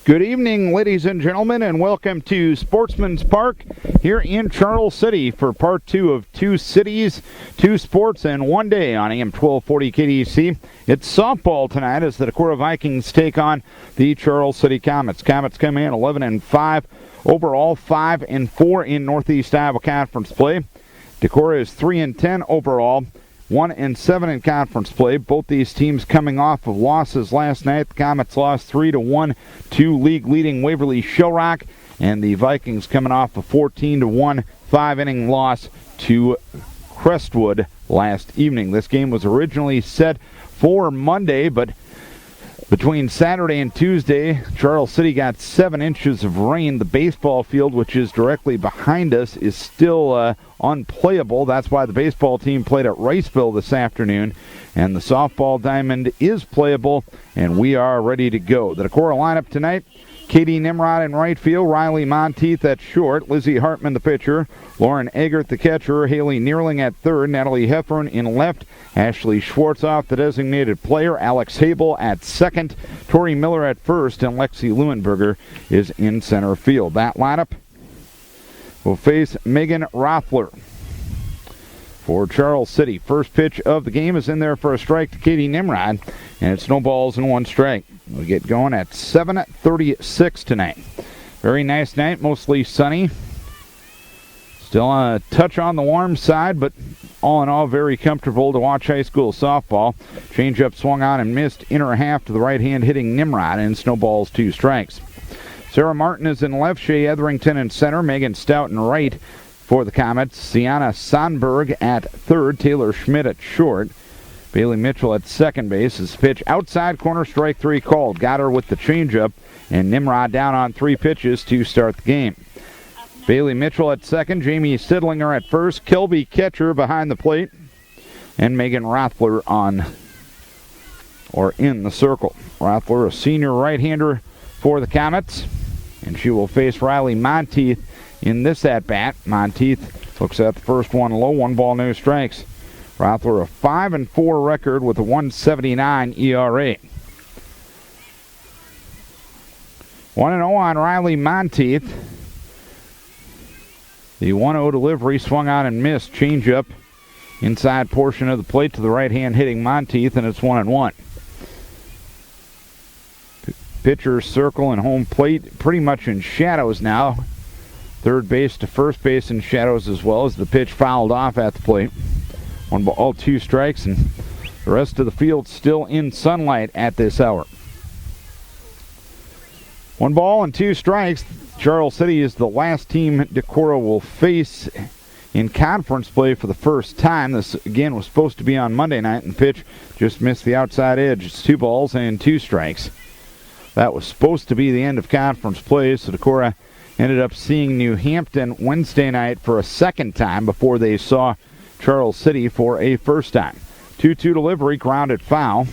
Good evening, ladies and gentlemen, and welcome to Sportsman's Park here in Charles City for part two of Two Cities, Two Sports, and One Day on AM 1240 KDC. It's softball tonight as the Decorah Vikings take on the Charles City Comets. Comets come in 11-5, overall 5-4 in Northeast Iowa Conference play. Decorah is 3-10 overall, 1-7 in conference play. Both these teams coming off of losses last night. The Comets lost 3-1 to league-leading Waverly Shellrock, and the Vikings coming off a 14-1 5-inning loss to Crestwood last evening. This game was originally set for Monday, but between Saturday and Tuesday, Charles City got 7 inches of rain. The baseball field, which is directly behind us, is still unplayable. That's why the baseball team played at Riceville this afternoon. And the softball diamond is playable, and we are ready to go. The Decorah lineup tonight: Katie Nimrod in right field, Riley Monteith at short, Lizzie Hartman the pitcher, Lauren Eggert the catcher, Haley Neerling at third, Natalie Heffern in left, Ashley Schwartzoff the designated player, Alex Habel at second, Tori Miller at first, and Lexi Leuenberger is in center field. That lineup will face Megan Rothler for Charles City. First pitch of the game is in there for a strike to Katie Nimrod, and it's no balls and one strike. We get going at 7:36 tonight. Very nice night, mostly sunny. Still a touch on the warm side, but all in all, very comfortable to watch high school softball. Changeup swung on and missed inner half to the right hand, hitting Nimrod, and snowballs 2 strikes. Sarah Martin is in left, Shea Etherington in center, Megan Stout in right for the Comets. Sienna Sonberg at third, Taylor Schmidt at short. Bailey Mitchell at second base. His pitch outside corner, strike 3 called. Got her with the changeup, and Nimrod down on 3 pitches to start the game. Bailey Mitchell at second, Jamie Sidlinger at first, Kelby catcher behind the plate, and Megan Rothler in the circle. Rothler, a senior right-hander for the Comets, and she will face Riley Monteith in this at-bat. Monteith looks at the first one low, 1 ball, no strikes. Rothler, a 5-4 record with a 1.79 ERA. 1-0 on Riley Monteith. The 1-0 delivery swung on and missed. Changeup inside portion of the plate to the right hand, hitting Monteith, and it's 1-1. Pitcher circle and home plate pretty much in shadows now. Third base to first base in shadows as well, as the pitch fouled off at the plate. 1 ball, 2 strikes, and the rest of the field still in sunlight at this hour. 1 ball and 2 strikes. Charles City is the last team Decorah will face in conference play for the first time. This, again, was supposed to be on Monday night, and the pitch just missed the outside edge. It's 2 balls and 2 strikes. That was supposed to be the end of conference play, so Decorah ended up seeing New Hampton Wednesday night for a second time before they saw Charles City for a first time. 2-2 delivery, grounded foul.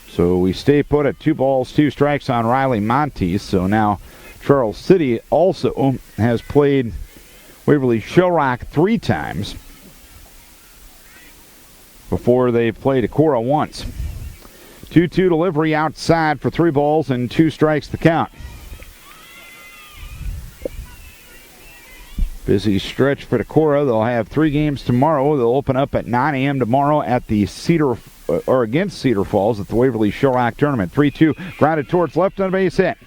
So we stay put at 2 balls, 2 strikes on Riley Monteith. So now Charles City also has played Waverly Shellrock 3 times before they played Decorah once. 2-2 delivery outside for 3 balls and 2 strikes to count. Busy stretch for Decorah. They'll have 3 games tomorrow. They'll open up at 9 a.m. tomorrow at the against Cedar Falls at the Waverly Shellrock Tournament. 3-2 grounded towards left on a base hit.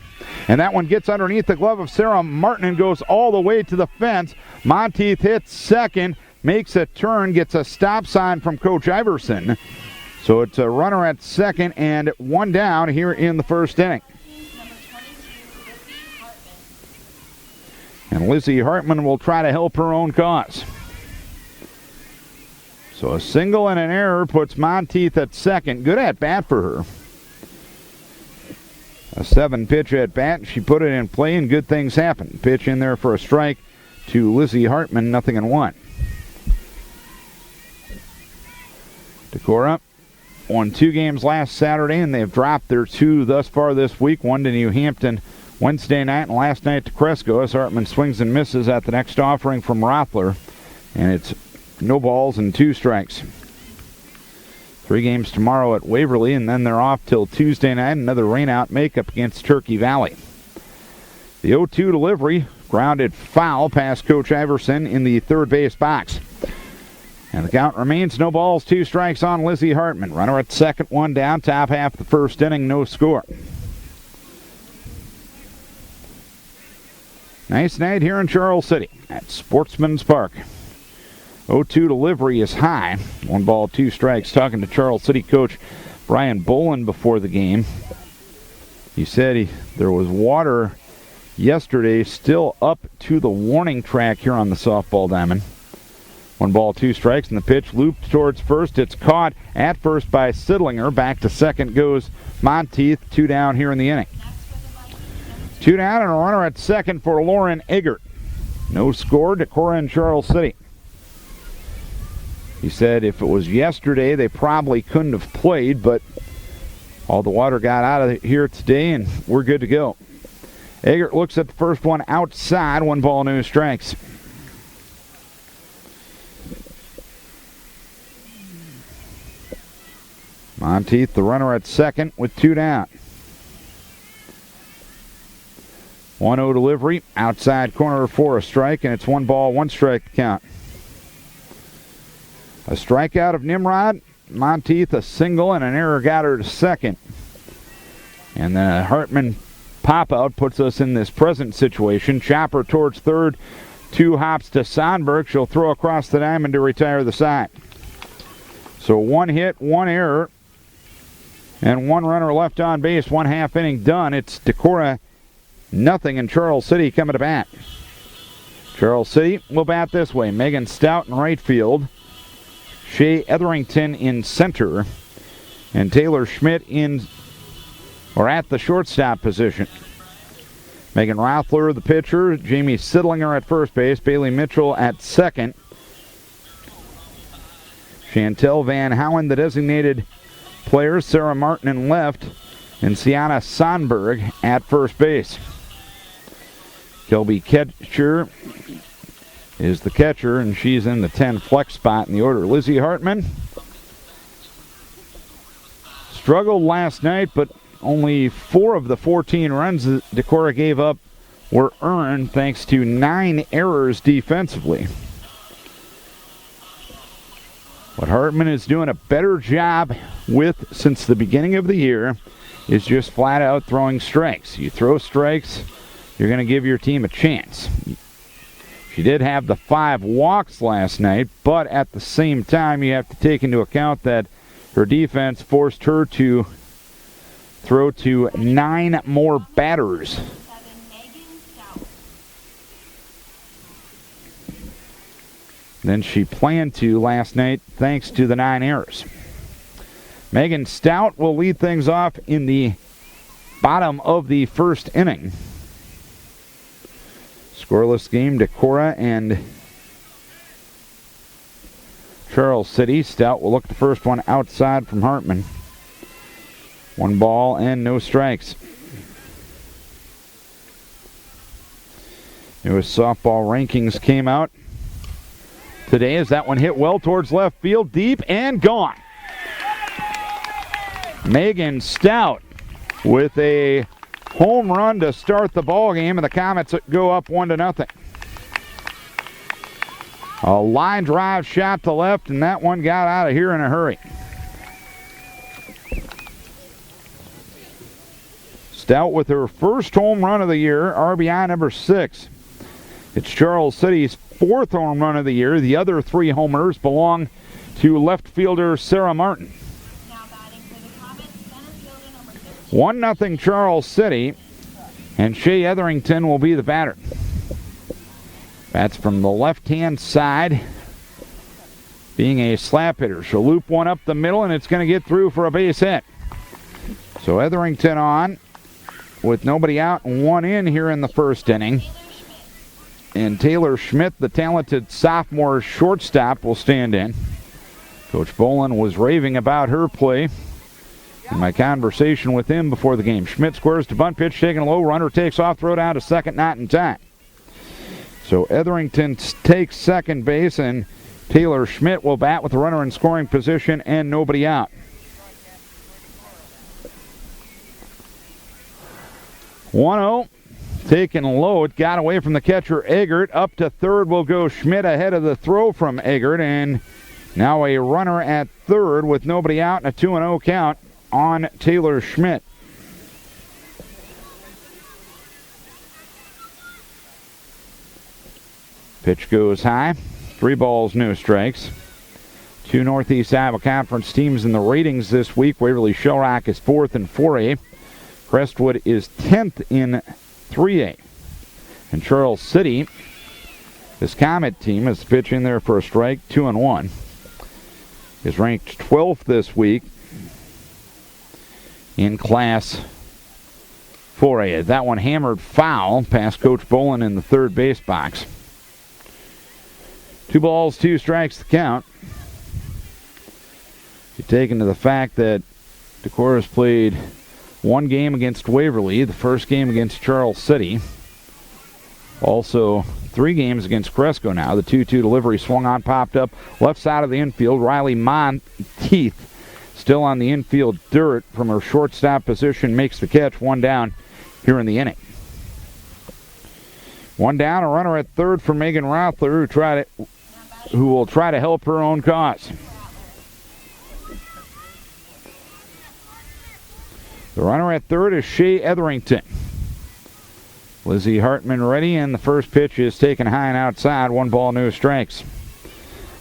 And that one gets underneath the glove of Sarah Martin and goes all the way to the fence. Monteith hits second, makes a turn, gets a stop sign from Coach Iverson. So it's a runner at second and 1 down here in the first inning. And Lizzie Hartman will try to help her own cause. So a single and an error puts Monteith at second. Good at bat for her. A 7-pitch at bat. She put it in play and good things happen. Pitch in there for a strike to Lizzie Hartman, 0-1. Decorah won 2 games last Saturday, and they've dropped their 2 thus far this week. 1 to New Hampton Wednesday night, and last night to Cresco, as Hartman swings and misses at the next offering from Rothler. And it's no balls and 2 strikes. 3 games tomorrow at Waverly, and then they're off till Tuesday night. Another rainout makeup against Turkey Valley. The 0-2 delivery, grounded foul past Coach Iverson in the third base box. And the count remains no balls, 2 strikes on Lizzie Hartman. Runner at second, 1 down, top half of the first inning, no score. Nice night here in Charles City at Sportsman's Park. 0-2 delivery is high. 1 ball, 2 strikes. Talking to Charles City coach Brian Boland before the game. He said there was water yesterday still up to the warning track here on the softball diamond. 1 ball, 2 strikes, and the pitch looped towards first. It's caught at first by Sidlinger. Back to second goes Monteith. 2 down here in the inning. 2 down and a runner at second for Lauren Eggert. No score, Decorah and Charles City. He said if it was yesterday, they probably couldn't have played, but all the water got out of here today, and we're good to go. Eggert looks at the first one outside. 1 ball, no strikes. Monteith, the runner at second with 2 down. 1-0 delivery, outside corner for a strike, and it's 1 ball, 1 strike count. A strikeout of Nimrod, Monteith a single, and an error got her to second. And then a Hartman pop-out puts us in this present situation. Chopper towards third, 2 hops to Sonberg. She'll throw across the diamond to retire the side. So 1 hit, 1 error, and 1 runner left on base. 1 half inning done. It's Decorah nothing, and Charles City coming to bat. Charles City will bat this way. Megan Stout in right field. Shea Etherington in center. And Taylor Schmidt at the shortstop position. Megan Rothler, the pitcher. Jamie Sidlinger at first base. Bailey Mitchell at second. Chantel Van Howen, the designated player. Sarah Martin in left. And Sienna Sonberg at first base. Kelby Ketcher is the catcher, and she's in the 10 flex spot in the order. Lizzie Hartman struggled last night, but only 4 of the 14 runs that Decorah gave up were earned thanks to 9 errors defensively. What Hartman is doing a better job with since the beginning of the year is just flat out throwing strikes. You throw strikes, you're going to give your team a chance. She did have the 5 walks last night, but at the same time, you have to take into account that her defense forced her to throw to 9 more batters. Than she planned to last night, thanks to the 9 errors. Megan Stout will lead things off in the bottom of the first inning. Scoreless game, Decorah and Charles City. Stout will look the first one outside from Hartman. 1 ball and no strikes. Newest softball rankings came out today as that one hit well towards left field, deep and gone. Megan Stout with a home run to start the ball game, and the Comets go up 1-0. A line drive shot to left, and that one got out of here in a hurry. Stout with her first home run of the year, RBI number 6. It's Charles City's 4th home run of the year. The other 3 homers belong to left fielder Sarah Martin. 1-0 Charles City, and Shea Etherington will be the batter. Bats from the left-hand side, being a slap hitter. She'll loop one up the middle, and it's going to get through for a base hit. So Etherington on with nobody out and 1 in here in the first inning. And Taylor Schmidt, the talented sophomore shortstop, will stand in. Coach Boland was raving about her play in my conversation with him before the game. Schmidt squares to bunt pitch, taking a low. Runner takes off, throw down to second, not in time. So Etherington takes second base, and Taylor Schmidt will bat with the runner in scoring position and nobody out. 1-0. Taken low. It got away from the catcher, Eggert. Up to third will go Schmidt ahead of the throw from Eggert. And now a runner at third with nobody out and a 2-0 count on Taylor Schmidt. Pitch goes high. 3 balls, no strikes. 2 Northeast Iowa Conference teams in the ratings this week. Waverly Shellrock is 4th in 4A. Crestwood is 10th in 3A. And Charles City, this Comet team, is pitching there for a strike, 2-1. Is ranked 12th this week in Class 4A. That one hammered foul past Coach Bolin in the third base box. 2 balls, 2 strikes to count. You take into the fact that Decorah's played 1 game against Waverly, the first game against Charles City. Also 3 games against Cresco now. The 2-2 delivery swung on, popped up left side of the infield. Riley Monteith still on the infield dirt from her shortstop position, makes the catch. 1 down here in the inning. 1 down, a runner at third for Megan Rothler, who will try to help her own cause. The runner at third is Shea Etherington. Lizzie Hartman ready, and the first pitch is taken high and outside. 1 ball, no strikes.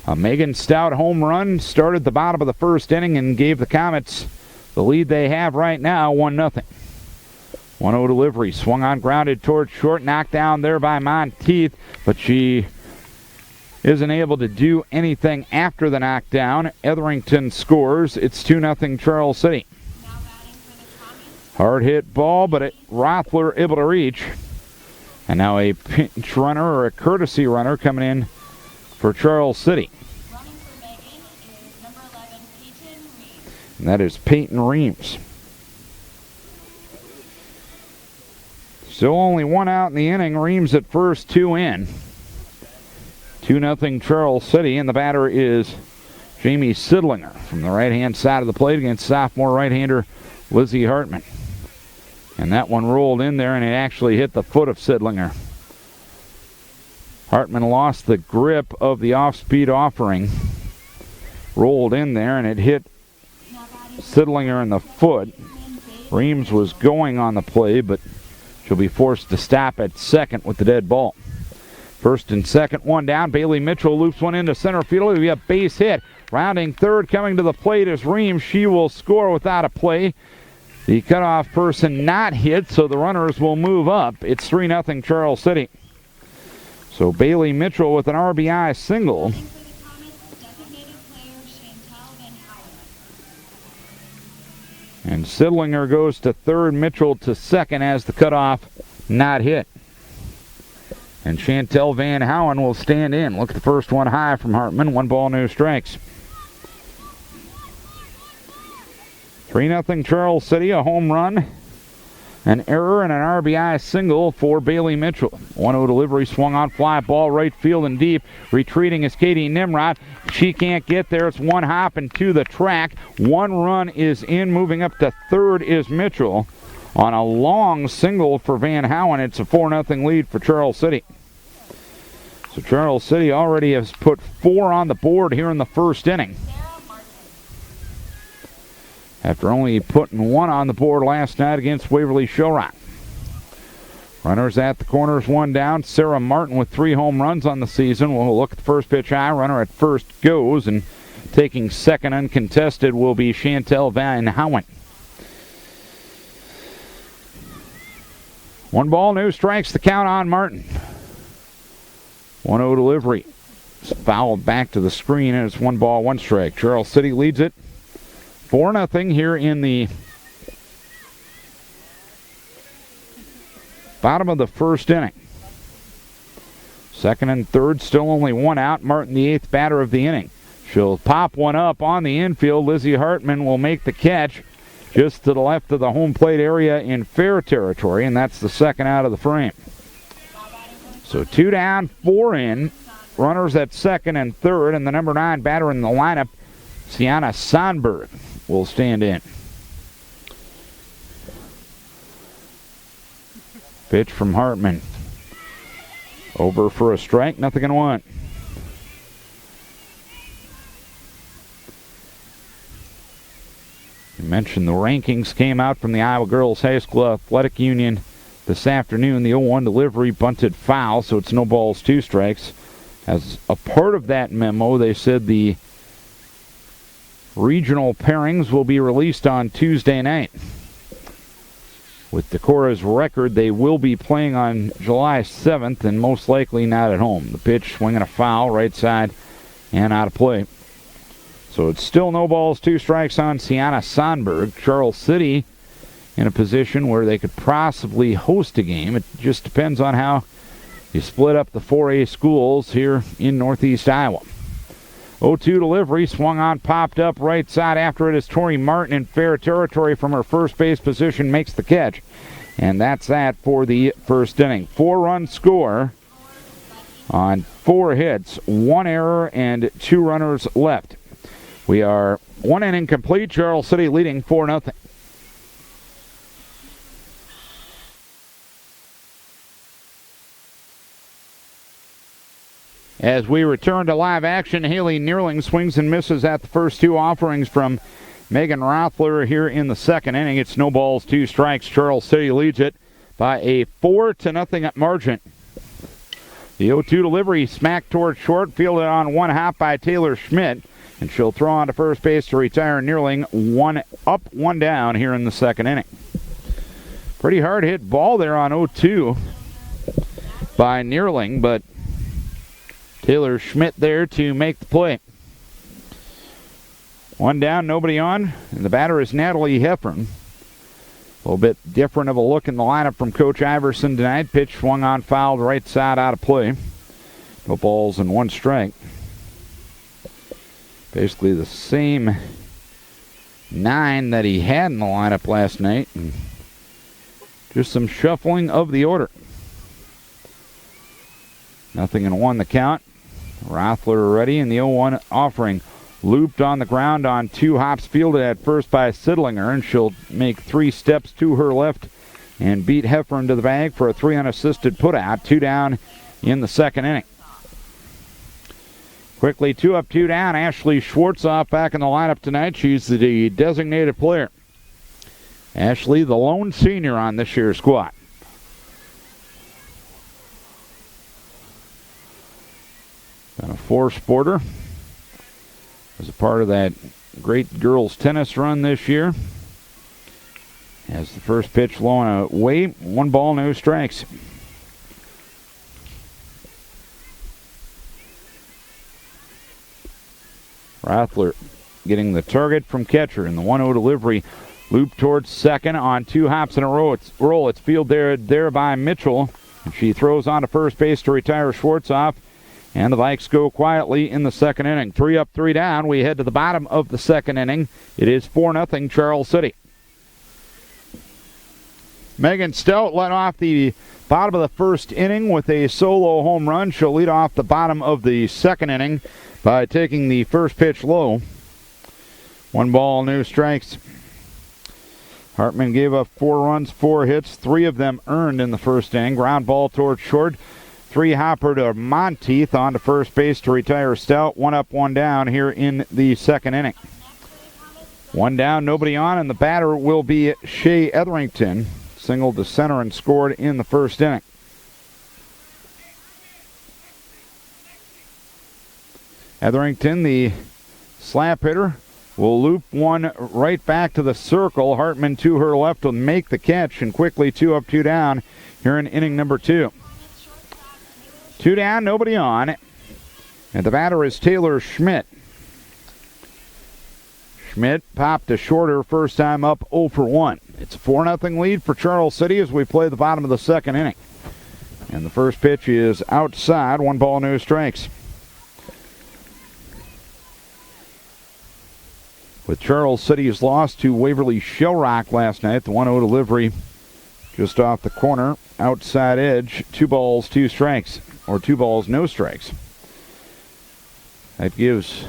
A Megan Stout home run started the bottom of the first inning and gave the Comets the lead they have right now, 1-0. 1-0 delivery, swung on, grounded towards short, knocked down there by Monteith, but she isn't able to do anything after the knockdown. Etherington scores. It's 2-0 Charles City. Hard hit ball, but Rothler able to reach. And now a pinch runner or a courtesy runner coming in for Charles City. Running for Megan is number 11, Peyton Reeves. And that is Peyton Reeves. Still only 1 out in the inning. Reeves at first, 2 in. 2-0 Charles City, and the batter is Jamie Sidlinger from the right-hand side of the plate against sophomore right-hander Lizzie Hartman. And that one rolled in there, and it actually hit the foot of Sidlinger. Hartman lost the grip of the off-speed offering. Rolled in there, and it hit Sidlinger in the foot. Reeves was going on the play, but she'll be forced to stop at second with the dead ball. First and second, 1 down. Bailey Mitchell loops one into center field. It'll be a base hit. Rounding third, coming to the plate is Reeves. She will score without a play. The cutoff person not hit, so the runners will move up. It's 3-0 Charles City. So Bailey Mitchell with an RBI single. And Sidlinger goes to third, Mitchell to second as the cutoff not hit. And Chantel Van Howen will stand in. Look at the first one high from Hartman. 1 ball, no strikes. 3-0 Charles City, a home run, an error, and an RBI single for Bailey Mitchell. 1-0 delivery, swung on, fly ball, right field and deep. Retreating is Katie Nimrod. She can't get there. It's 1 hop and to the track. 1 run is in. Moving up to third is Mitchell. On a long single for Van Howen, it's a 4-0 lead for Charles City. So Charles City already has put 4 on the board here in the first inning, after only putting 1 on the board last night against Waverly Shellrock. Runners at the corners, 1 down. Sarah Martin with 3 home runs on the season. We'll look at the first pitch high. Runner at first goes, and taking second uncontested will be Chantel Van Howen. 1 ball, no strikes, the count on Martin. 1-0 delivery. It's fouled back to the screen, and it's 1 ball, 1 strike. Charles City leads it 4-0 here in the bottom of the first inning. Second and third, still only 1 out. Martin, the 8th batter of the inning. She'll pop one up on the infield. Lizzie Hartman will make the catch just to the left of the home plate area in fair territory, and that's the second out of the frame. So 2 down, 4 in. runners at second and third, and the number 9 batter in the lineup, Sienna Sonberg, will stand in. Pitch from Hartman. Over for a strike, nothing in one. You mentioned the rankings came out from the Iowa Girls High School Athletic Union this afternoon. The 0-1 delivery bunted foul, so it's no balls, 2 strikes. As a part of that memo, they said the regional pairings will be released on Tuesday night. With Decorah's record, they will be playing on July 7th and most likely not at home. The pitch swinging a foul, right side, and out of play. So it's still no balls, 2 strikes on Sienna Sonberg. Charles City in a position where they could possibly host a game. It just depends on how you split up the 4A schools here in Northeast Iowa. 0-2 delivery, swung on, popped up right side after it as Tori Martin in fair territory from her first base position makes the catch. And that's that for the first inning. 4-run score on 4 hits, 1 error, and 2 runners left. We are 1 inning complete. Charles City leading 4-0. As we return to live action, Haley Neerling swings and misses at the first 2 offerings from Megan Rothler here in the second inning. It's no balls, 2 strikes. Charles City leads it by a 4-0 margin. The 0-2 delivery smacked toward short, fielded on 1 hop by Taylor Schmidt, and she'll throw on to first base to retire Neerling. 1 up, 1 down here in the second inning. Pretty hard hit ball there on 0-2 by Neerling, but Taylor Schmidt there to make the play. 1 down, nobody on, and the batter is Natalie Heffern. A little bit different of a look in the lineup from Coach Iverson tonight. Pitch swung on, fouled, right side, out of play. No balls and 1 strike. Basically the same 9 that he had in the lineup last night. And just some shuffling of the order. 0-1 the count. Rothler ready, and the 0-1 offering looped on the ground on 2 hops, fielded at first by Sidlinger, and she'll make 3 steps to her left and beat Heffern to the bag for a 3 unassisted putout. 2 down in the second inning. Quickly 2 up, 2 down. Ashley Schwartzoff back in the lineup tonight. She's the designated player. Ashley, the lone senior on this year's squad. Been a 4-sporter as a part of that great girls tennis run this year. As the first pitch low and away, 1 ball, no strikes. Rothler getting the target from catcher in the 1-0 delivery. Loop towards second on 2 hops in a row. It's fielded there by Mitchell. And she throws on to first base to retire Schwartzoff. And the Vikes go quietly in the second inning. 3 up, 3 down. We head to the bottom of the second inning. It is 4-0 Charles City. Megan Stout led off the bottom of the first inning with a solo home run. She'll lead off the bottom of the second inning by taking the first pitch low. 1 ball, no strikes. Hartman gave up 4 runs, 4 hits, 3 of them earned in the first inning. Ground ball towards short. 3 hopper to Monteith on to first base to retire Stout. 1 up, 1 down here in the second inning. 1 down, nobody on, and the batter will be Shea Etherington. Singled to center and scored in the first inning. Etherington, the slap hitter, will loop 1 right back to the circle. Hartman to her left will make the catch, and quickly 2 up, 2 down here in inning number 2. 2 down, nobody on. And the batter is Taylor Schmidt. Schmidt popped a shorter first time up 0 for 1. It's a 4-0 lead for Charles City as we play the bottom of the second inning. And the first pitch is outside. 1 ball, no strikes. With Charles City's loss to Waverly Shell Rock last night, the 1-0 delivery just off the corner, outside edge, 2 balls, 2 strikes. Or 2 balls, no strikes. That gives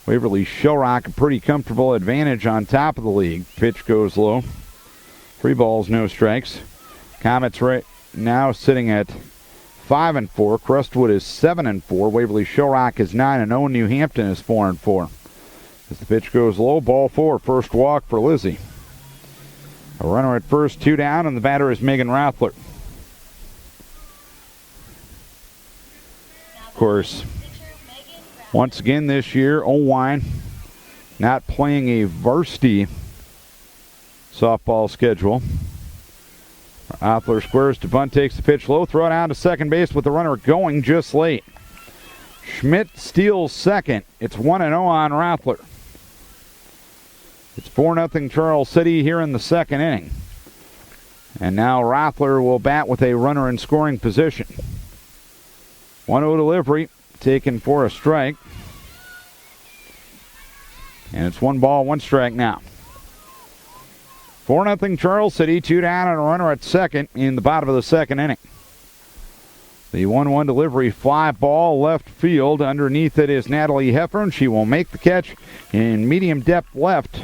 Waverly Shellrock a pretty comfortable advantage on top of the league. Pitch goes low. 3 balls, no strikes. Comets right now sitting at 5-4. Crestwood is 7-4. Waverly Shellrock is 9-0. New Hampton is 4-4. As the pitch goes low, ball 4. First walk for Lizzie. A runner at first, 2 down, and the batter is Megan Rathler. Of course, once again this year, Owine not playing a varsity softball schedule. Rathler squares to bunt, takes the pitch low, throw it out to second base with the runner going just late. Schmidt steals second. It's 1-0 on Rathler. It's 4-0 Charles City here in the second inning. And now Rathler will bat with a runner in scoring position. 1-0 delivery, taken for a strike. And it's 1 ball, 1 strike now. 4-0 Charles City, 2 down and a runner at second in the bottom of the second inning. The 1-1 delivery, fly ball left field. Underneath it is Natalie Heffern. She will make the catch in medium depth left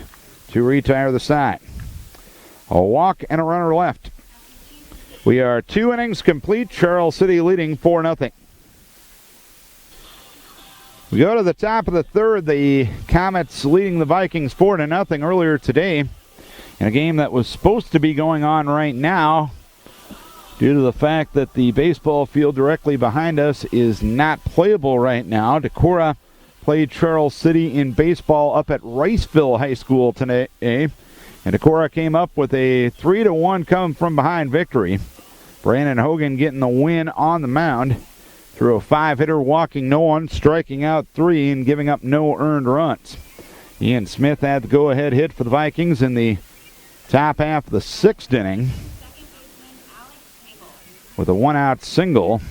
to retire the side. A walk and a runner left. We are 2 innings complete. Charles City leading 4-0. We go to the top of the third. The Comets leading the Vikings 4-0 earlier today in a game that was supposed to be going on right now due to the fact that the baseball field directly behind us is not playable right now. Decorah played Charles City in baseball up at Riceville High School today, and Decorah came up with a 3-1 come from behind victory. Brandon Hogan getting the win on the mound. Through a 5-hitter, walking no one, striking out 3, and giving up no earned runs. Ian Smith had the go-ahead hit for the Vikings in the top half of the 6th inning with a 1-out single.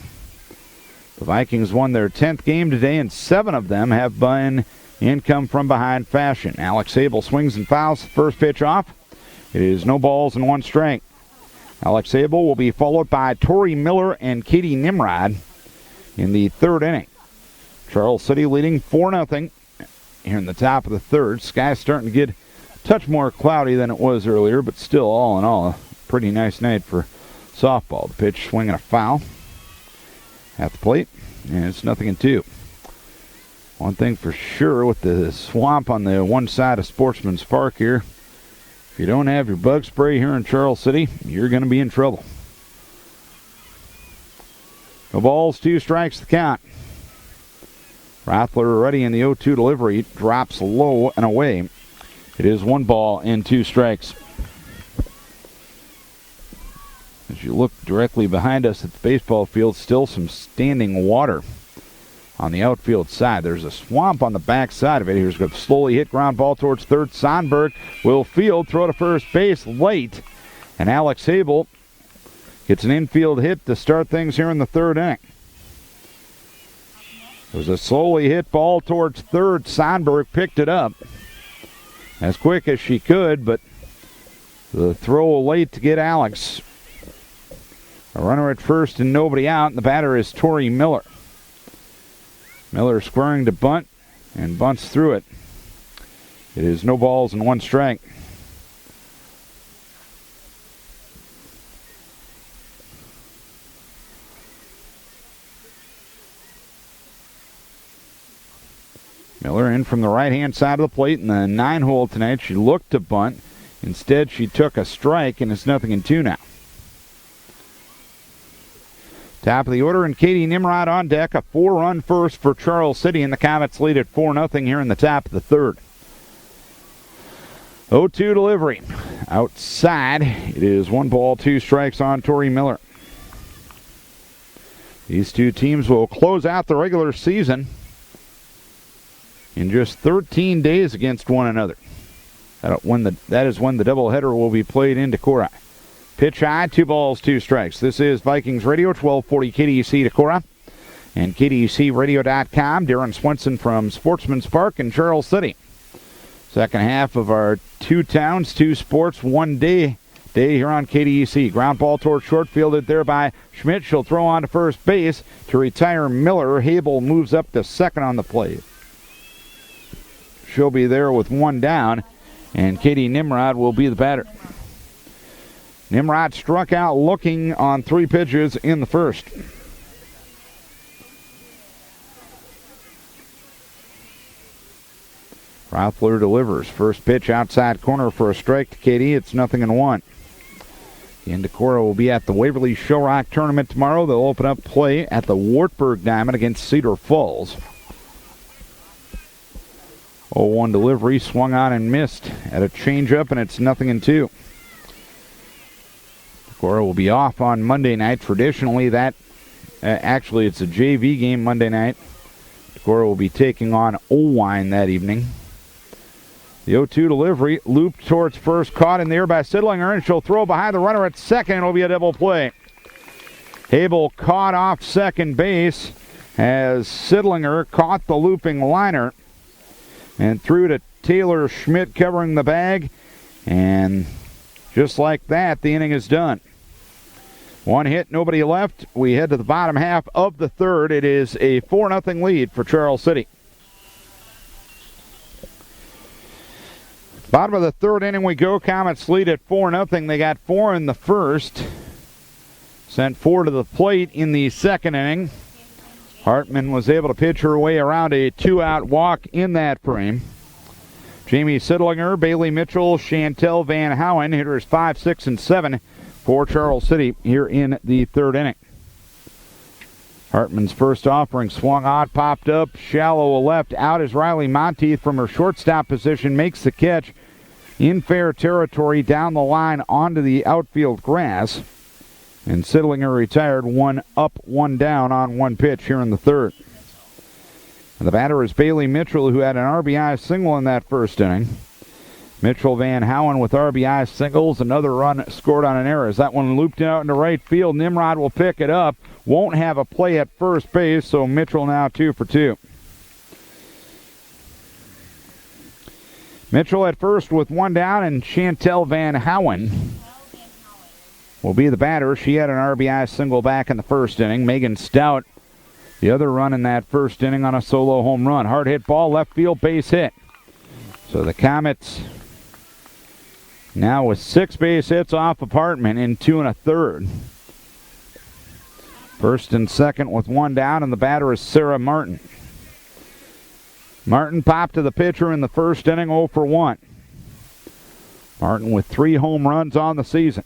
The Vikings won their 10th game today, and 7 of them have been in come-from-behind fashion. Alex Abel swings and fouls the first pitch off. It is no balls and 1 strike. Alex Abel will be followed by Tori Miller and Katie Nimrod in the 3rd inning. Charles City leading 4-0 here in the top of the 3rd. Sky's starting to get a touch more cloudy than it was earlier, but still, all in all, a pretty nice night for softball. The pitch swinging a foul at the plate, and it's 0-2. One thing for sure with the swamp on the one side of Sportsman's Park here, if you don't have your bug spray here in Charles City, you're going to be in trouble. No balls, 2 strikes the count. Rathler ready in the 0-2 delivery. Drops low and away. It is 1 ball and 2 strikes. As you look directly behind us at the baseball field, still some standing water on the outfield side. There's a swamp on the back side of it. Here's going to slowly hit ground ball towards third. Sonberg will field, throw to first base late. And Alex Abel gets an infield hit to start things here in the 3rd inning. It was a slowly hit ball towards third. Sonberg picked it up as quick as she could, but the throw late to get Alex. A runner at first and nobody out, and the batter is Tori Miller. Miller squaring to bunt and bunts through it. It is no balls and 1 strike. Miller in from the right-hand side of the plate in the 9-hole tonight. She looked to bunt. Instead, she took a strike, and it's 0-2 now. Top of the order, and Katie Nimrod on deck. A 4-run first for Charles City, and the Comets lead at 4-0 here in the top of the 3rd. 0-2 delivery. Outside, it is 1 ball, 2 strikes on Tori Miller. These 2 teams will close out the regular season in just 13 days against one another. That is when the doubleheader will be played in Decorah. Pitch high, 2 balls, 2 strikes. This is Vikings Radio, 1240 KDUC Decorah and KDUCRadio.com. Darren Swenson from Sportsman's Park in Charles City. Second half of our 2 towns, 2 sports, 1 day day here on KDEC. Ground ball towards short, fielded there by Schmidt. She'll throw on to first base to retire Miller. Habel moves up to second on the plate. She'll be there with one down, and Katie Nimrod will be the batter. Nimrod struck out looking on 3 pitches in the first. Rothler delivers. First pitch outside corner for a strike to Katie. It's 0-1. Decorah will be at the Waverly Showrock Tournament tomorrow. They'll open up play at the Wartburg Diamond against Cedar Falls. 0-1 delivery, swung on and missed at a changeup, and it's 0-2. Decorah will be off on Monday night. Traditionally, actually it's a JV game Monday night. Decorah will be taking on Owine that evening. The 0-2 delivery, looped towards first, caught in the air by Sidlinger, and she'll throw behind the runner at second. It'll be a double play. Habel caught off second base as Sidlinger caught the looping liner and threw to Taylor Schmidt covering the bag. And just like that, the inning is done. 1 hit, nobody left. We head to the bottom half of the third. It is a 4-0 lead for Charles City. Bottom of the third inning we go. Comets lead at 4-0. They got 4 in the first. Sent 4 to the plate in the second inning. Hartman was able to pitch her way around a 2-out walk in that frame. Jamie Sidlinger, Bailey Mitchell, Chantel Van Howen, hitters 5, 6, and 7 for Charles City here in the third inning. Hartman's first offering swung on, popped up, shallow left. Out is Riley Monteith from her shortstop position, makes the catch in fair territory down the line onto the outfield grass. And Sidlinger retired, 1 up, 1 down on 1 pitch here in the third. And the batter is Bailey Mitchell, who had an RBI single in that first inning. Mitchell Van Howen with RBI singles. Another run scored on an error. As that one looped out into right field, Nimrod will pick it up. Won't have a play at first base, so Mitchell now 2 for 2. Mitchell at first with 1 down, and Chantel Van Howen will be the batter. She had an RBI single back in the first inning. Megan Stout, the other run in that first inning on a solo home run. Hard hit ball, left field, base hit. So the Comets now with 6 base hits off of Hartman in 2 1/3. First and second with 1 down, and the batter is Sarah Martin. Martin popped to the pitcher in the first inning, 0 for 1. Martin with 3 home runs on the season.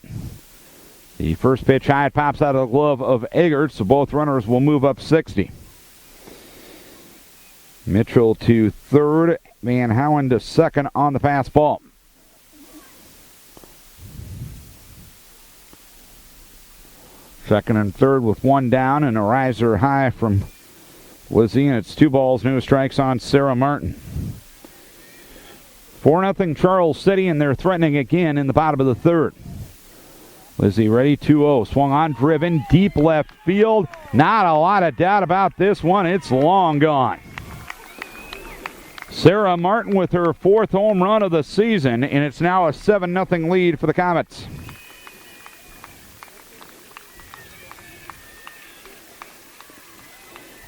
The first pitch high pops out of the glove of Eggert, so both runners will move up 60. Mitchell to third, Van Howen to second on the fastball. Second and third with 1 down, and a riser high from Lizzie, and it's 2 balls, no strikes on Sarah Martin. 4-0 Charles City, and they're threatening again in the bottom of the third. Lizzie ready, 2-0. Swung on, driven, deep left field. Not a lot of doubt about this one. It's long gone. Sarah Martin with her 4th home run of the season, and it's now a 7-0 lead for the Comets.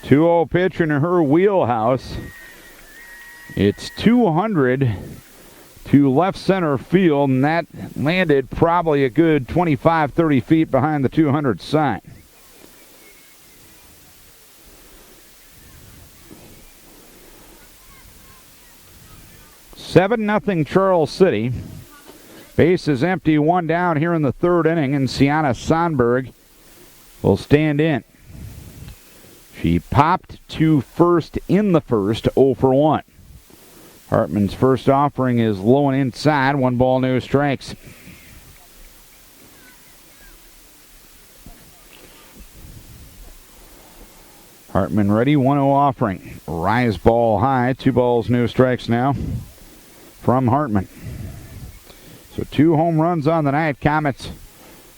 Two-0 pitch in her wheelhouse. It's 200 to left center field, and that landed probably a good 25, 30 feet behind the 200 sign. Seven nothing Charles City. Base is empty, 1 down here in the third inning, and Sienna Sonberg will stand in. She popped to first in the first, 0 for 1. Hartman's first offering is low and inside. 1 ball, no strikes. Hartman ready, 1-0 offering. Rise ball high, 2 balls, no strikes now from Hartman. So 2 home runs on the night. Comets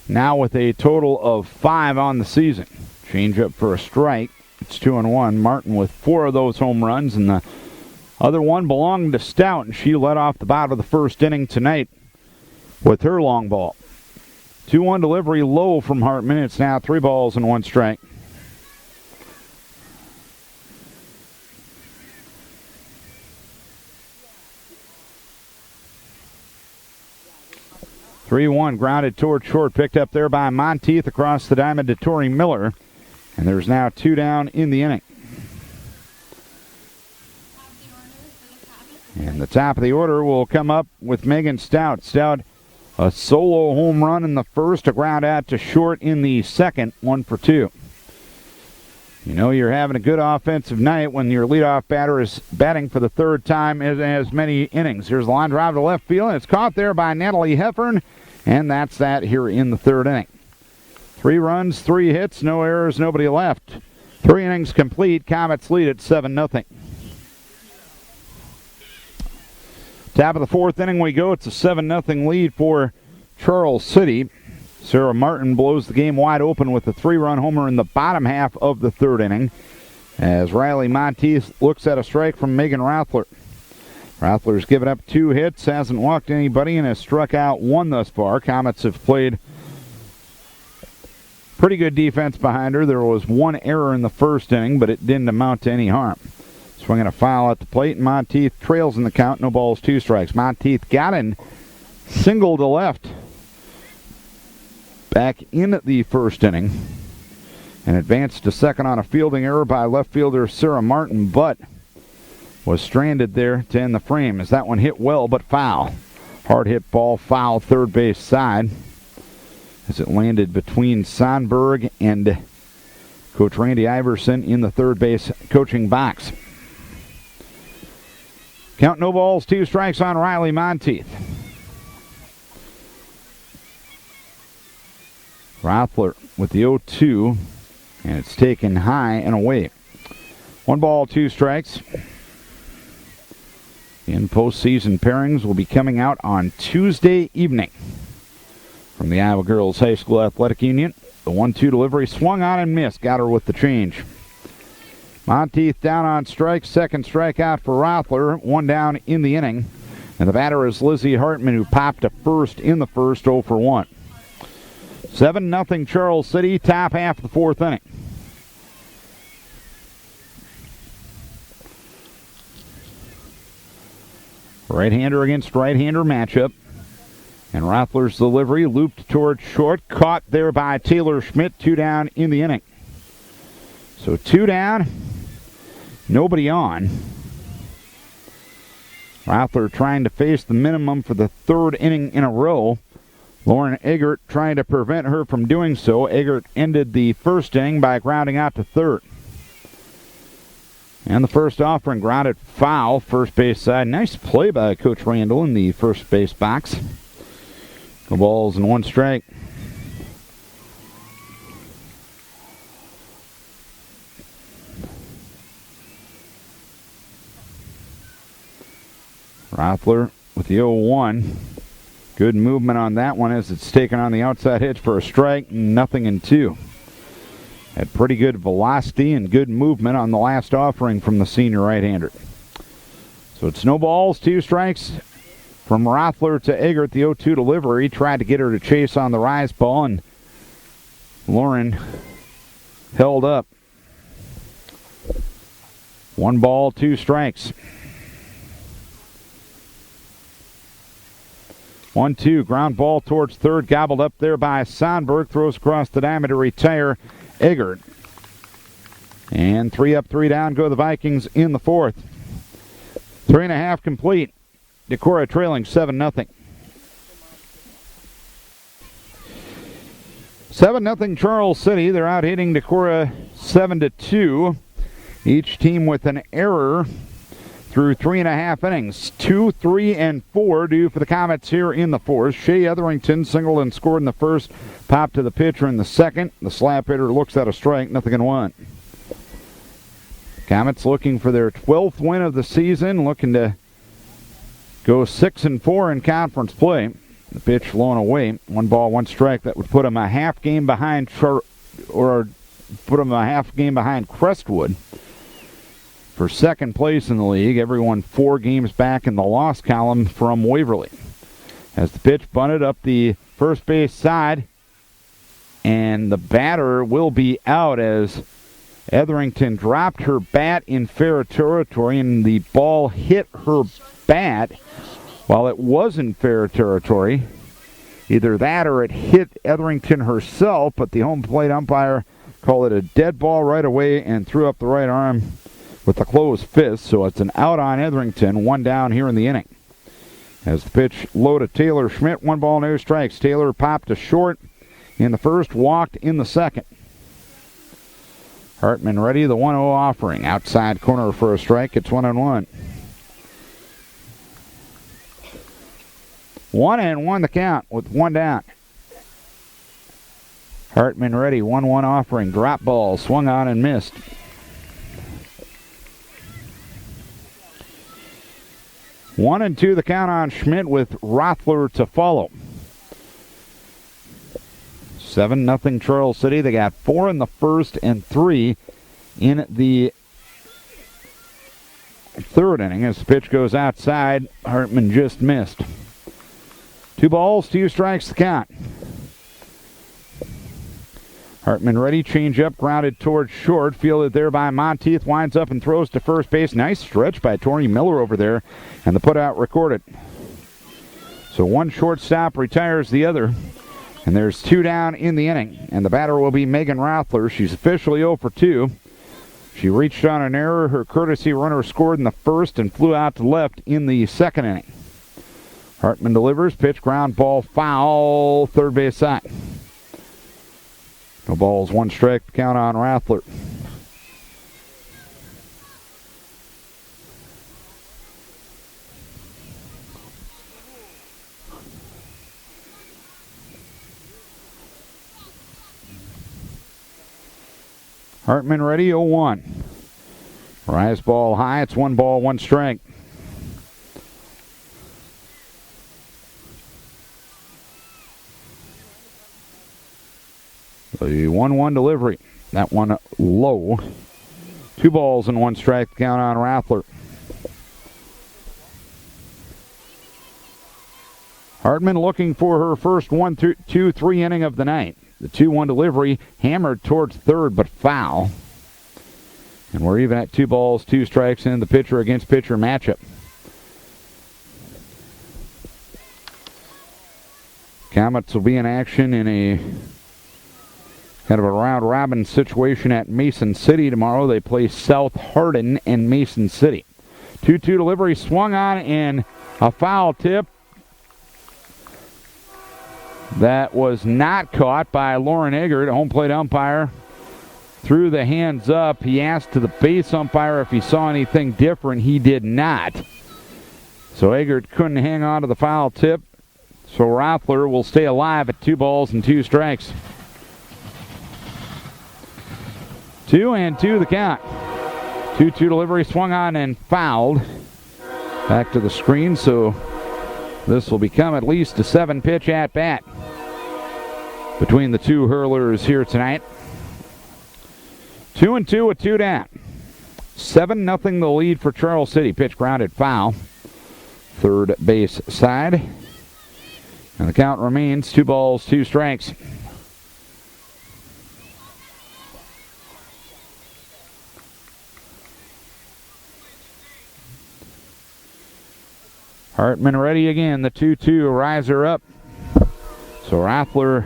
now with a total of 5 on the season. Change up for a strike. It's 2-1. Martin with 4 of those home runs, and the other one belonged to Stout, and she led off the bottom of the first inning tonight with her long ball. 2-1 delivery low from Hartman. It's now 3 balls and 1 strike. Three-one grounded toward short, picked up there by Monteith across the diamond to Tori Miller. And there's now 2 down in the inning. And the top of the order will come up with Megan Stout. Stout, a solo home run in the first, a ground out to short in the second, 1 for 2. You know you're having a good offensive night when your leadoff batter is batting for the third time in as many innings. Here's the line drive to left field, and it's caught there by Natalie Heffern, and that's that here in the third inning. 3 runs, 3 hits, no errors, nobody left. 3 innings complete. Comets lead at 7-0. Top of the fourth inning we go. It's a 7-0 lead for Charles City. Sarah Martin blows the game wide open with a 3-run homer in the bottom half of the third inning as Riley Monteith looks at a strike from Megan Rathler. Rathler's given up 2 hits, hasn't walked anybody, and has struck out 1 thus far. Comets have played pretty good defense behind her. There was 1 error in the first inning, but it didn't amount to any harm. Swinging a foul at the plate, and Monteith trails in the count. No balls, 2 strikes. Monteith got in, single to left back in the first inning and advanced to second on a fielding error by left fielder Sarah Martin, but was stranded there to end the frame as that one hit well but foul. Hard hit ball, foul third base side as it landed between Sonberg and Coach Randy Iverson in the third base coaching box. Count no balls, 2 strikes on Riley Monteith. Rathler with the 0-2, and it's taken high and away. 1 ball, 2 strikes. In postseason pairings will be coming out on Tuesday evening from the Iowa Girls High School Athletic Union. The 1-2 delivery swung on and missed, got her with the change. Monteith down on strikes, second strikeout for Rathler, 1 down in the inning. And the batter is Lizzie Hartman, who popped to first in the first, 0 for 1. 7-0 Charles City, top half of the fourth inning. Right-hander against right-hander matchup. And Rathler's delivery looped toward short, caught there by Taylor Schmidt, 2 down in the inning. So 2 down, nobody on. Rathler trying to face the minimum for the 3rd inning in a row. Lauren Eggert trying to prevent her from doing so. Eggert ended the first inning by grounding out to third. And the first offering grounded foul, first base side. Nice play by Coach Randall in the first base box. No balls and 1 strike. Rathler with the 0-1. Good movement on that one as it's taken on the outside hitch for a strike. 0-2. Had pretty good velocity and good movement on the last offering from the senior right-hander. So it's no balls, 2 strikes from Rathler to Eggert. The 0-2 delivery. Tried to get her to chase on the rise ball, and Lauren held up. 1 ball, 2 strikes. 1-2, ground ball towards third, gobbled up there by Sonberg. Throws across the diamond to retire Eggert. And 3 up, 3 down go the Vikings in the fourth. 3.5 complete. Decorah trailing 7-0. 7-0 Charles City. They're out hitting Decorah 7-2. Each team with an error through 3.5 innings. 2, 3, and 4 due for the Comets here in the fourth. Shea Etherington singled and scored in the first. Popped to the pitcher in the second. The slap hitter looks at a strike. 0-1. Comets looking for their 12th win of the season. Looking to go 6-4 in conference play. The pitch blown away. 1 ball, 1 strike. That would put them a half game behind Crestwood for second place in the league. Everyone 4 games back in the loss column from Waverly. As the pitch bunted up the first base side, and the batter will be out as Etherington dropped her bat in fair territory, and the ball hit her bat while it was in fair territory. Either that or it hit Etherington herself, but the home plate umpire called it a dead ball right away and threw up the right arm with a closed fist. So it's an out on Etherington, one down here in the inning. As the pitch low to Taylor Schmidt, 1 ball, no strikes. Taylor popped to short in the first, walked in the second. Hartman ready, the 1-0 offering. Outside corner for a strike. It's 1-1. 1-1 the count with 1 down. Hartman ready, 1-1 offering. Drop ball, swung on and missed. One and 2 the count on Schmidt with Rothler to follow. 7-0 Charles City. They got 4 in the first and 3 in the third inning. As the pitch goes outside, Hartman just missed. 2 balls, 2 strikes the count. Hartman ready, change up, grounded towards short, fielded there by Monteith, winds up and throws to first base. Nice stretch by Tori Miller over there, and the putout recorded. So one shortstop retires the other, and there's 2 down in the inning, and the batter will be Megan Rothler. She's officially 0 for 2. She reached on an error. Her courtesy runner scored in the first and flew out to left in the second inning. Hartman delivers, pitch, ground ball, foul, third base side. No balls, 1 strike, count on Rothler. Hartman ready, 0-1. Rise ball high, it's 1 ball, 1 strike. The 1-1 delivery. That one low. 2 balls and 1 strike, count on Rothler. Hartman looking for her first 1-2-3 inning of the night. The 2-1 delivery hammered towards third, but foul. And we're even at 2 balls, 2 strikes in the pitcher against pitcher matchup. Comets will be in action in a kind of a round-robin situation at Mason City tomorrow. They play South Hardin and Mason City. 2-2 delivery swung on and a foul tip. That was not caught by Lauren Eggert, home plate umpire. Threw the hands up. He asked to the base umpire if he saw anything different. He did not. So Eggert couldn't hang on to the foul tip. So Rothler will stay alive at 2 balls and 2 strikes. 2-2 the count. 2-2 delivery swung on and fouled. Back to the screen, so this will become at least a 7-pitch at bat between the 2 hurlers here tonight. 2-2 with 2 down. 7-0 the lead for Charles City. Pitch grounded foul. Third base side. And the count remains 2 balls, 2 strikes. Hartman ready again. The 2-2 riser up. So Rothler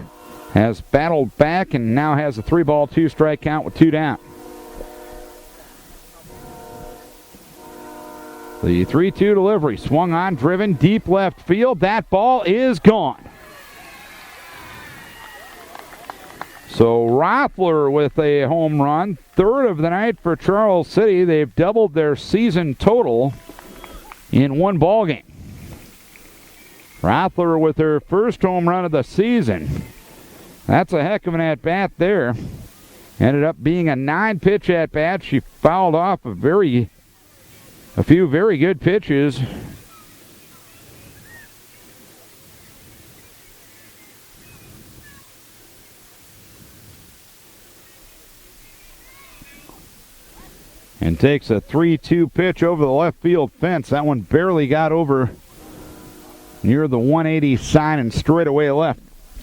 has battled back and now has a 3-ball, 2-strike count with 2 down. The 3-2 delivery swung on, driven deep left field. That ball is gone. So Rothler with a home run, 3rd of the night for Charles City. They've doubled their season total in 1 ball game. Rothler with her first home run of the season. That's a heck of an at-bat there. Ended up being a 9-pitch at-bat. She fouled off a few very good pitches. And takes a 3-2 pitch over the left field fence. That one barely got over near the 180 sign and straight away left.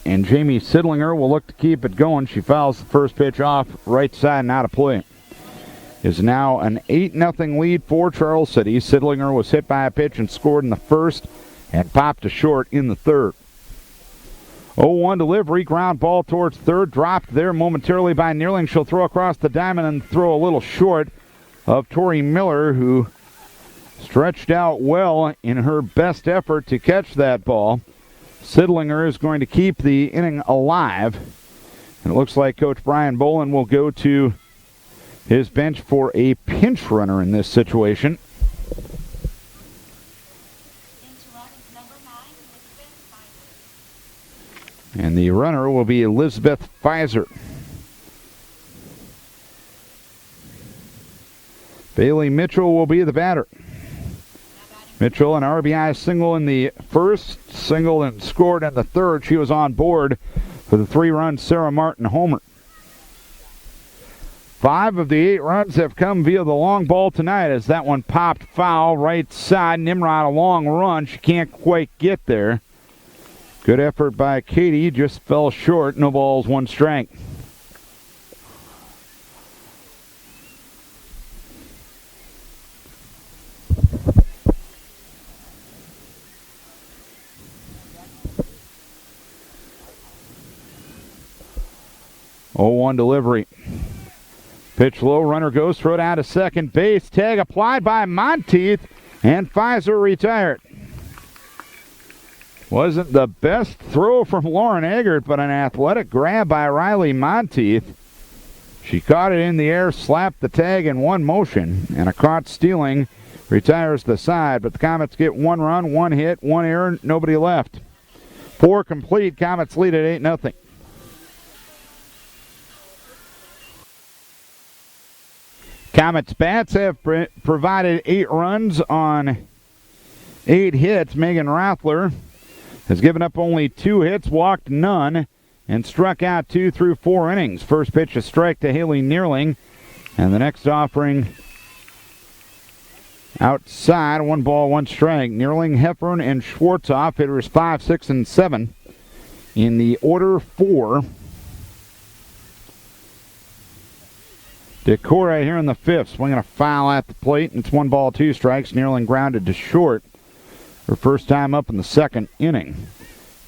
and Jamie Sidlinger will look to keep it going. She fouls the first pitch off right side and out of play. Is now an 8-0 lead for Charles City. Sidlinger was hit by a pitch and scored in the first and popped to short in the third. 0-1 delivery, ground ball towards third, dropped there momentarily by Neerling. She'll throw across the diamond and throw a little short of Tori Miller, who stretched out well in her best effort to catch that ball. Sidlinger is going to keep the inning alive. And it looks like Coach Brian Bolin will go to his bench for a pinch runner in this situation. And the runner will be Elizabeth Pfizer. Bailey Mitchell will be the batter. Mitchell, an RBI single in the first, single and scored in the third. She was on board for the 3-run Sarah Martin homer. 5 of the 8 runs have come via the long ball tonight as that one popped foul right side. Nimrod a long run. She can't quite get there. Good effort by Katie. Just fell short. No balls, 1 strike. Oh, 1 delivery. Pitch low, runner goes, throw down to second base. Tag applied by Monteith, and Pfizer retired. Wasn't the best throw from Lauren Eggert, but an athletic grab by Riley Monteith. She caught it in the air, slapped the tag in one motion, and a caught stealing retires the side. But the Comets get 1 run, 1 hit, 1 error, nobody left. 4 complete, Comets lead at 8-0. Comets bats have provided 8 runs on 8 hits. Megan Rathler has given up only 2 hits, walked none, and struck out 2 through 4 innings. First pitch a strike to Haley Neerling, and the next offering outside, 1 ball, 1 strike. Neerling, Heffern, and Schwartzoff, hitters 5, 6, and 7 in the order 4. Decore here in the 5th, swinging a foul at the plate, and it's 1 ball, 2 strikes. Neerling grounded to short. Her first time up in the 2nd inning.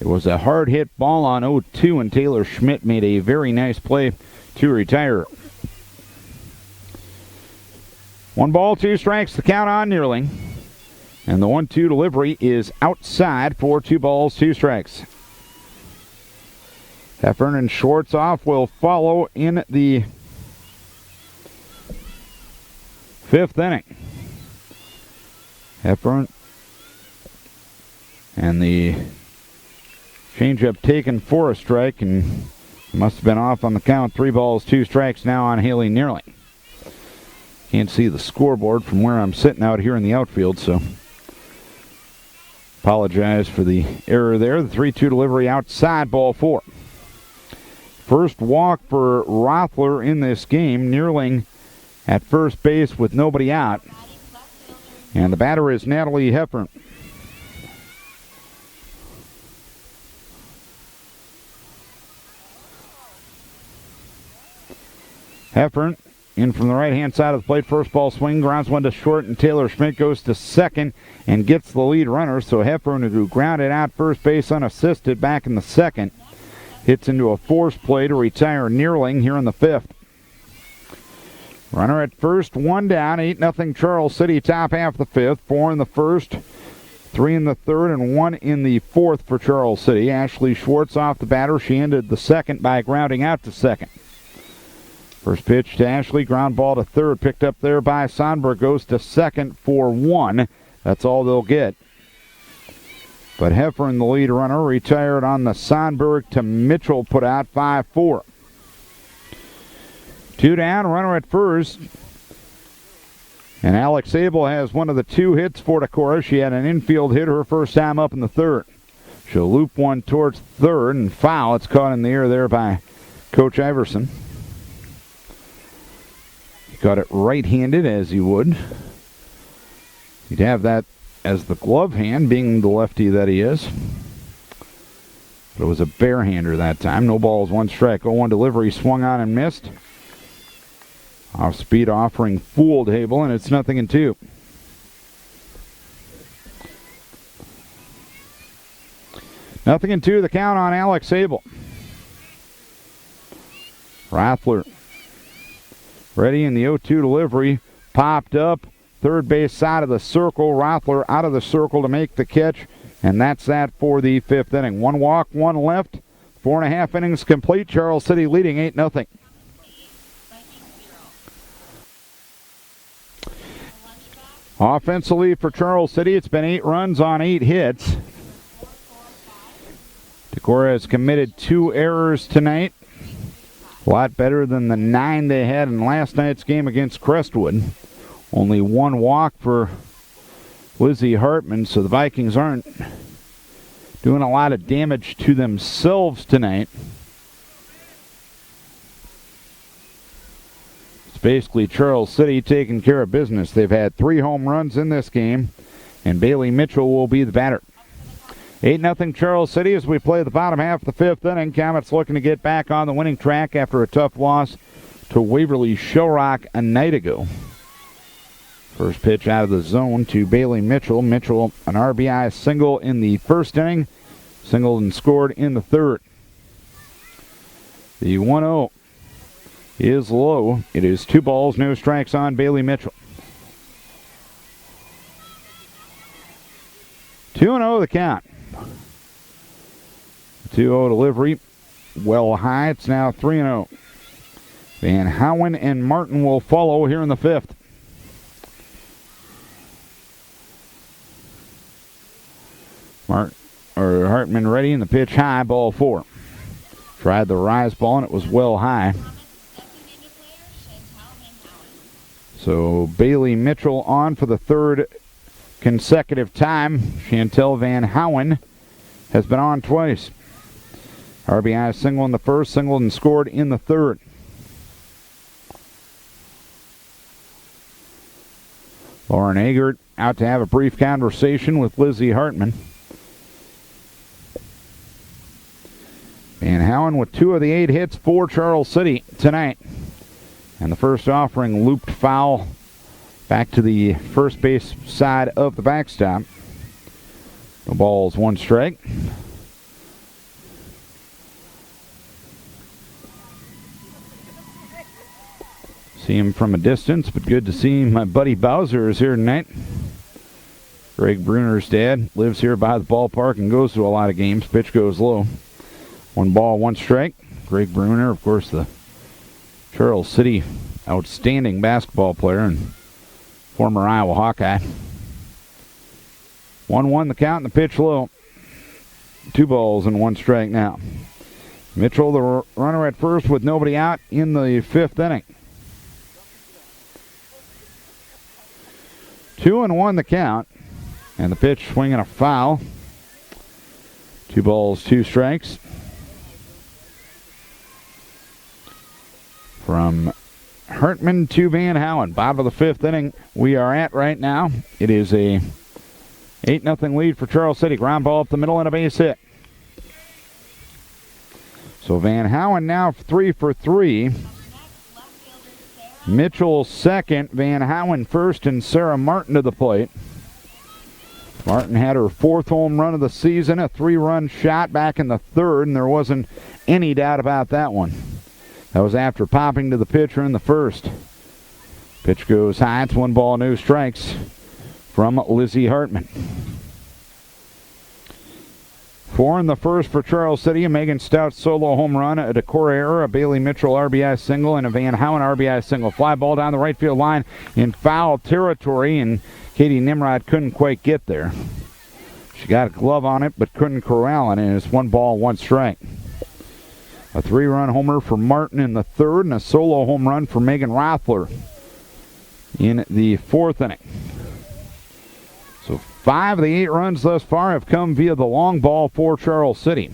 It was a hard hit ball on 0-2, and Taylor Schmidt made a very nice play to retire. 1 ball, 2 strikes, the count on Neerling. And the 1-2 delivery is outside for 2 balls, 2 strikes. Heffern and Schwartzoff will follow in the 5th inning. Heffern and the changeup taken for a strike, and must have been off on the count. 3 balls, 2 strikes now on Haley Neerling. Can't see the scoreboard from where I'm sitting out here in the outfield, so apologize for the error there. The 3-2 delivery outside, ball 4. First walk for Rothler in this game. Neerling at first base with nobody out. And the batter is Natalie Heffern. Heffern in from the right-hand side of the plate. First ball swing, grounds 1 to short, and Taylor Schmidt goes to second and gets the lead runner. So Heffern, who grounded out first base unassisted back in the 2nd, hits into a force play to retire Neerling here in the 5th. Runner at first, 1 down, 8-0 Charles City, top half of the 5th. 4 in the 1st, 3 in the 3rd, and 1 in the 4th for Charles City. Ashley Schwartz off the batter. She ended the 2nd by grounding out to second. First pitch to Ashley, ground ball to 3rd, picked up there by Sonberg, goes to 2nd for 1. That's all they'll get. But Heffern, the lead runner, retired on the Sonberg to Mitchell, put out 5-4. 2 down, runner at first. And Alex Abel has one of the 2 hits for Decorah. She had an infield hit her first time up in the 3rd. She'll loop one towards 3rd and foul. It's caught in the air there by Coach Iverson. He caught it right-handed, as he would. He'd have that as the glove hand, being the lefty that he is. But it was a barehander that time. No balls, 1 strike. 0-1 delivery, swung on and missed. Off speed offering fooled Hable, and it's 0-2. Nothing in 2, the count on Alex Hable. Rathler ready in the 0-2 delivery. Popped up. Third base side of the circle. Rathler out of the circle to make the catch. And that's that for the 5th inning. 1 walk, 1 left. 4.5 innings complete. Charles City leading 8-0. Offensively for Charles City, it's been 8 runs on 8 hits. Decorah has committed 2 errors tonight. A lot better than the 9 they had in last night's game against Crestwood. Only 1 walk for Lizzie Hartman, so the Vikings aren't doing a lot of damage to themselves tonight. It's basically Charles City taking care of business. They've had 3 home runs in this game, and Bailey Mitchell will be the batter. 8-0 Charles City as we play the bottom half of the 5th inning. Comets looking to get back on the winning track after a tough loss to Waverly Shellrock a night ago. First pitch out of the zone to Bailey Mitchell. Mitchell, an RBI single in the 1st inning. Singled and scored in the 3rd. The 1-0 is low. It is 2 balls, no strikes on Bailey Mitchell. 2-0 the count. 2-0 delivery. Well high. It's now 3-0. Van Howen and Martin will follow here in the 5th. Hartman ready in the pitch high, ball 4. Tried the rise ball and it was well high. So Bailey Mitchell on for the 3rd consecutive time. Chantel Van Howen has been on twice. RBI single in the 1st, singled and scored in the 3rd. Lauren Agert out to have a brief conversation with Lizzie Hartman. Van Howen with 2 of the 8 hits for Charles City tonight. And the first offering looped foul back to the first base side of the backstop. The ball's 1 strike. See him from a distance, but good to see my buddy Bowser is here tonight. Greg Bruner's dad lives here by the ballpark and goes to a lot of games. Pitch goes low. 1 ball, 1 strike. Greg Bruner, of course, the Charles City outstanding basketball player and former Iowa Hawkeye. 1-1 the count and the pitch low. 2 balls and 1 strike now. Mitchell, the runner at first with nobody out in the 5th inning. 2-1 the count. And the pitch swinging a foul. 2 balls, 2 strikes. From Hartman to Van Howen. Bottom of the 5th inning we are at right now. It is a 8-0 lead for Charles City. Ground ball up the middle and a base hit. So Van Howen now 3 for 3. Mitchell second, Van Howen first, and Sarah Martin to the plate. Martin had her 4th home run of the season, a 3-run shot back in the 3rd, and there wasn't any doubt about that one. That was after popping to the pitcher in the 1st. Pitch goes high. It's 1 ball, no strikes from Lizzie Hartman. 4 in the 1st for Charles City. A Megan Stout solo home run, a Decorah error, a Bailey Mitchell RBI single, and a Van Howen RBI single. Fly ball down the right field line in foul territory, and Katie Nimrod couldn't quite get there. She got a glove on it, but couldn't corral it, and it's 1 ball, 1 strike. A 3-run homer for Martin in the 3rd, and a solo home run for Megan Rathler in the 4th inning. So 5 of the 8 runs thus far have come via the long ball for Charles City.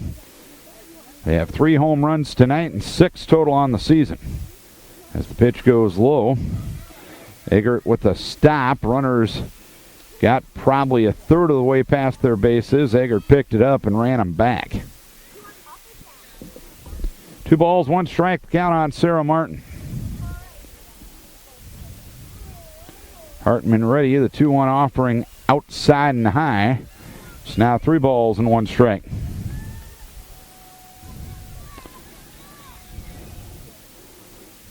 They have 3 home runs tonight and 6 total on the season. As the pitch goes low, Eggert with a stop. Runners got probably a third of the way past their bases. Eggert picked it up and ran them back. 2 balls, 1 strike, count on Sarah Martin. Hartman ready, the 2-1 offering outside and high. It's now 3 balls and 1 strike.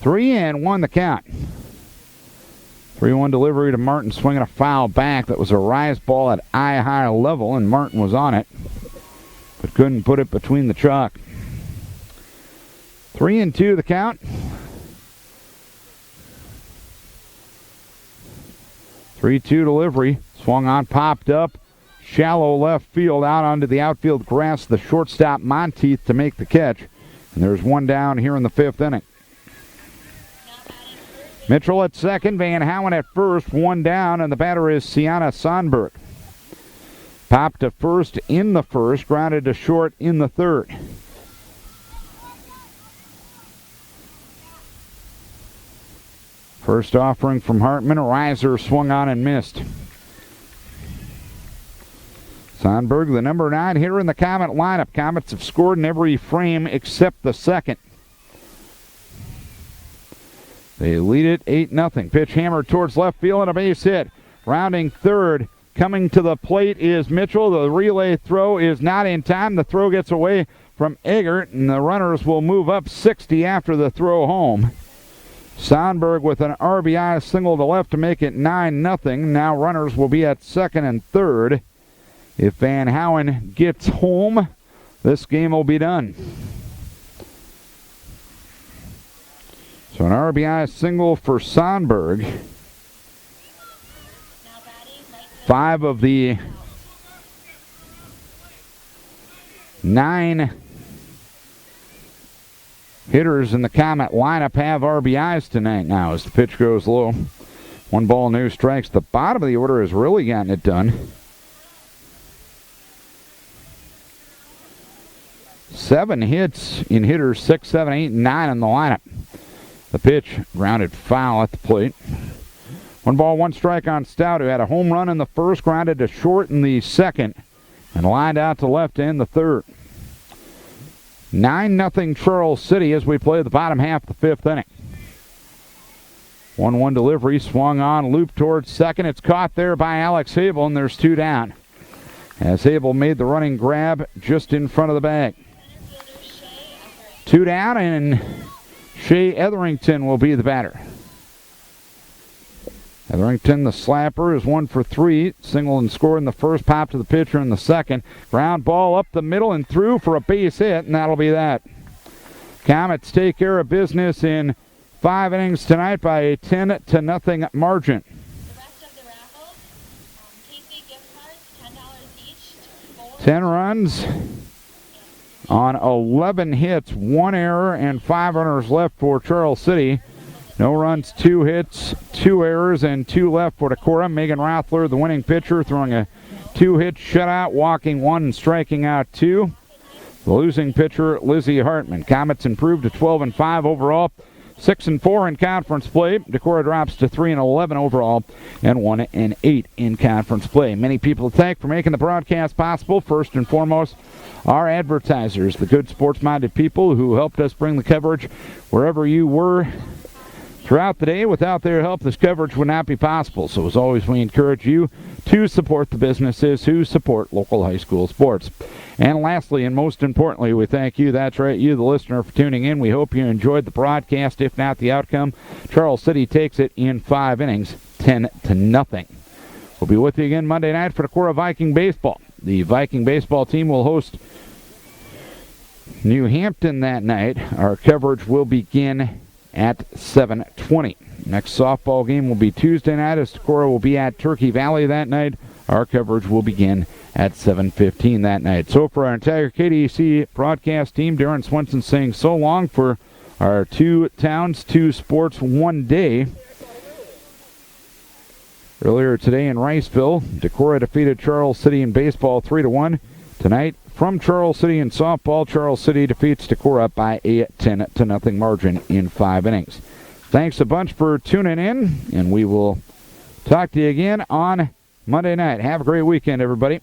Three and 1 the count. 3-1 delivery to Martin, swinging a foul back. That was a rise ball at eye-high level, and Martin was on it, but couldn't put it between the chalk. 3-2 the count. 3-2 delivery. Swung on, popped up. Shallow left field, out onto the outfield grass. The shortstop Monteith to make the catch. And there's 1 down here in the 5th inning. Mitchell at second, Van Howen at first, 1 down, and the batter is Sienna Sandberg. Popped to first in the first, grounded to short in the 3rd. First offering from Hartman, a riser swung on and missed. Sandberg, the number 9 hitter in the Comet lineup. Comets have scored in every frame except the 2nd. They lead it 8-0. Pitch hammered towards left field and a base hit. Rounding 3rd, coming to the plate is Mitchell. The relay throw is not in time. The throw gets away from Eggert, and the runners will move up 60 after the throw home. Sandberg with an RBI single to left to make it 9-0. Now runners will be at 2nd and 3rd. If Van Howen gets home, this game will be done. So an RBI single for Sandberg. 5 of the 9 hitters in the Comet lineup have RBIs tonight now as the pitch goes low. 1 ball, no strikes. The bottom of the order has really gotten it done. 7 hits in hitters 6, 7, 8, and 9 in the lineup. The pitch grounded foul at the plate. 1 ball, 1 strike on Stout, who had a home run in the first, grounded to short in the 2nd, and lined out to left in the 3rd. 9-0 Charles City as we play the bottom half of the 5th inning. 1-1 delivery, swung on, looped towards second. It's caught there by Alex Habel, and there's 2 down. As Habel made the running grab just in front of the bag. 2 down, and Shea Etherington will be the batter. Etherington, the slapper, is 1 for 3. Single and scored in the first, pop to the pitcher in the 2nd. Ground ball up the middle and through for a base hit, and that'll be that. Comets take care of business in 5 innings tonight by a 10-0 margin. The rest of the raffle, Casey gift cards, $10 each. 10 runs on 11 hits, 1 error, and 5 runners left for Charles City. No runs, 2 hits, 2 errors, and 2 left for Decorah. Megan Rothler, the winning pitcher, throwing a 2-hit shutout, walking 1 and striking out 2. The losing pitcher, Lizzie Hartman. Comets improved to 12-5 overall, 6-4 in conference play. Decorah drops to 3-11 overall and 1-8 in conference play. Many people to thank for making the broadcast possible. First and foremost, our advertisers, the good sports-minded people who helped us bring the coverage wherever you were throughout the day. Without their help, this coverage would not be possible. So as always, we encourage you to support the businesses who support local high school sports. And lastly, and most importantly, we thank you, that's right, you, the listener, for tuning in. We hope you enjoyed the broadcast. If not the outcome, Charles City takes it in 5 innings, 10-0. We'll be with you again Monday night for Decorah Viking baseball. The Viking baseball team will host New Hampton that night. Our coverage will begin at 7:20. Next softball game will be Tuesday night as Decorah will be at Turkey Valley that night. Our coverage will begin at 7:15 that night. So for our entire KDC broadcast team, Darren Swenson saying so long for our 2 towns, 2 sports, 1 day. Earlier today in Riceville, Decorah defeated Charles City in baseball 3-1. Tonight, from Charles City in softball, Charles City defeats Decorah by a 10-0 margin in 5 innings. Thanks a bunch for tuning in, and we will talk to you again on Monday night. Have a great weekend, everybody.